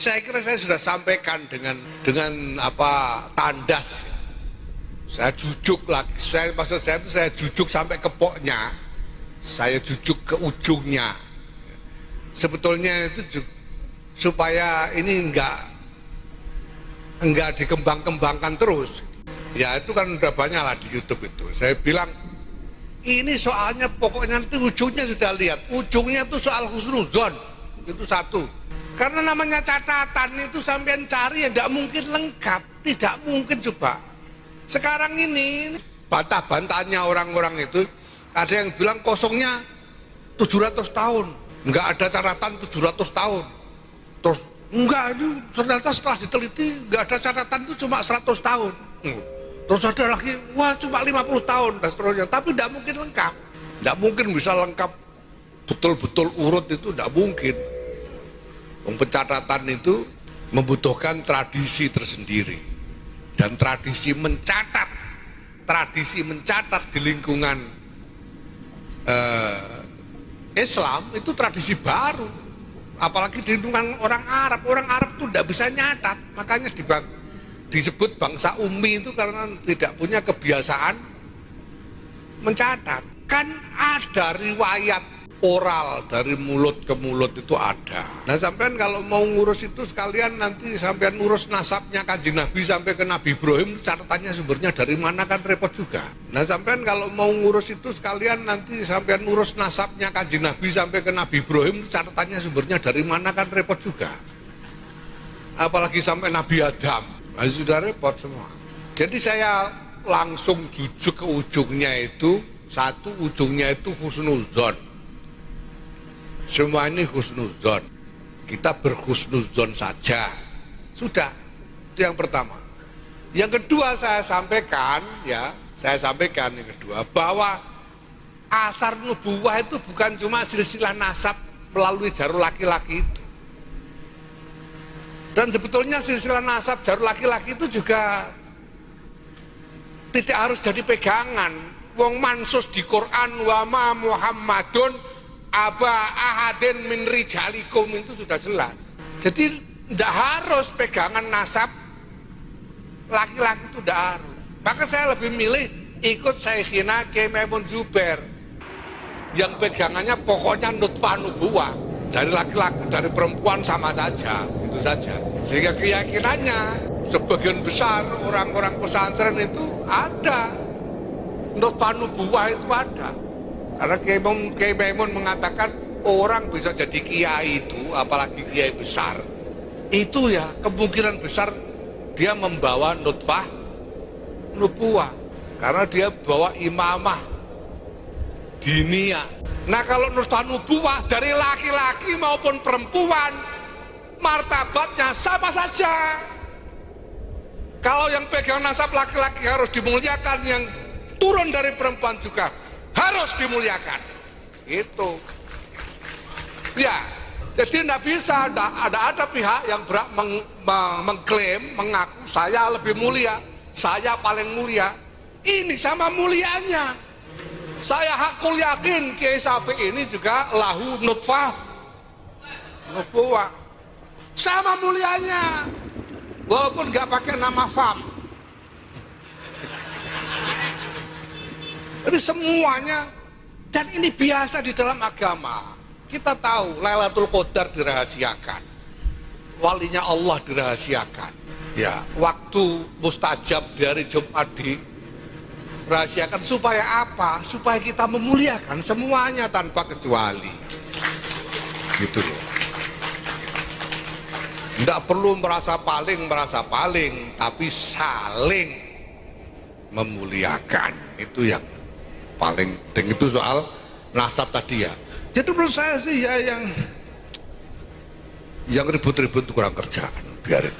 Saya kira saya sudah sampaikan dengan apa tandas. Saya jujuk lagi. Maksud saya itu saya jujuk sampai ke pokoknya. Saya jujuk ke ujungnya. Sebetulnya itu supaya ini enggak dikembang-kembangkan terus. Ya itu kan udah banyak lah di YouTube itu. Saya bilang ini soalnya pokoknya nanti ujungnya sudah lihat. Ujungnya itu soal husnuzon. Itu satu. Karena namanya catatan itu sampean cari ya tidak mungkin lengkap. Tidak mungkin coba. Sekarang ini bantah-bantahnya orang-orang itu ada yang bilang kosongnya 700 tahun. Enggak ada catatan 700 tahun. Terus enggak, itu ternyata setelah diteliti enggak ada catatan itu cuma 100 tahun. Terus ada lagi, wah cuma 50 tahun dan seterusnya. Tapi tidak mungkin lengkap. Tidak mungkin bisa lengkap betul-betul urut itu tidak mungkin. Pencatatan itu membutuhkan tradisi tersendiri. Dan tradisi mencatat di lingkungan Islam itu tradisi baru. Apalagi di lingkungan orang Arab itu tidak bisa nyatat. Makanya disebut bangsa ummi itu karena tidak punya kebiasaan mencatat. Kan ada riwayat oral dari mulut ke mulut itu ada. Nah sampean kalau mau ngurus itu sekalian nanti sampean ngurus nasabnya Kanjeng Nabi sampai ke Nabi Ibrahim, catatannya sumbernya dari mana kan repot juga. Nah sampean kalau mau ngurus itu sekalian nanti sampean ngurus nasabnya Kanjeng Nabi sampai ke Nabi Ibrahim, catatannya sumbernya dari mana kan repot juga. Apalagi sampai Nabi Adam, nah, sudah repot semua. Jadi saya langsung jujuk ke ujungnya itu, satu ujungnya itu husnuzon. Semua ini husnuzon. Kita berhusnuzon saja. Sudah. Itu yang pertama. Yang kedua saya sampaikan yang kedua bahwa asar nubuwah itu bukan cuma silsilah nasab melalui jalur laki-laki itu. Dan sebetulnya silsilah nasab jalur laki-laki itu juga tidak harus jadi pegangan. Wong mansus di Quran wa ma Muhammadun aba ahadin min rijalikum itu sudah jelas. Jadi tidak harus pegangan nasab laki-laki itu tidak harus. Maka saya lebih milih ikut Syekhina Kiai Maimun Zubair yang pegangannya pokoknya nutfah nubuwah. Dari laki-laki, dari perempuan sama saja, itu saja. Sehingga keyakinannya sebagian besar orang-orang pesantren itu ada nutfah nubuwah itu ada. Karena Kiai Maimun mengatakan orang bisa jadi kiai itu, apalagi kiai besar, itu ya kemungkinan besar dia membawa nutfah nubuwah. Karena dia bawa imamah diniyah. Nah kalau nutfah nubuwah dari laki-laki maupun perempuan, martabatnya sama saja. Kalau yang pegang nasab laki-laki harus dimuliakan, yang turun dari perempuan juga harus dimuliakan. Itu ya. Jadi tidak bisa ada pihak yang mengklaim, mengaku saya lebih mulia, saya paling mulia. Ini sama mulianya. Saya hakul yakin Kiai Syafi'i ini juga lahu nutfah nubuwah, sama mulianya, walaupun nggak pakai nama fam. Ini semuanya, dan ini biasa di dalam agama. Kita tahu Lailatul Qadar dirahasiakan, walinya Allah dirahasiakan. Ya, waktu mustajab dari Jumat dirahasiakan supaya apa? Supaya kita memuliakan semuanya tanpa kecuali. Gitu loh. Tidak perlu merasa paling, tapi saling memuliakan. Itu yang paling penting, itu soal nasab tadi ya. Jadi menurut saya sih ya yang ribut-ribut kurang kerjaan, biarin.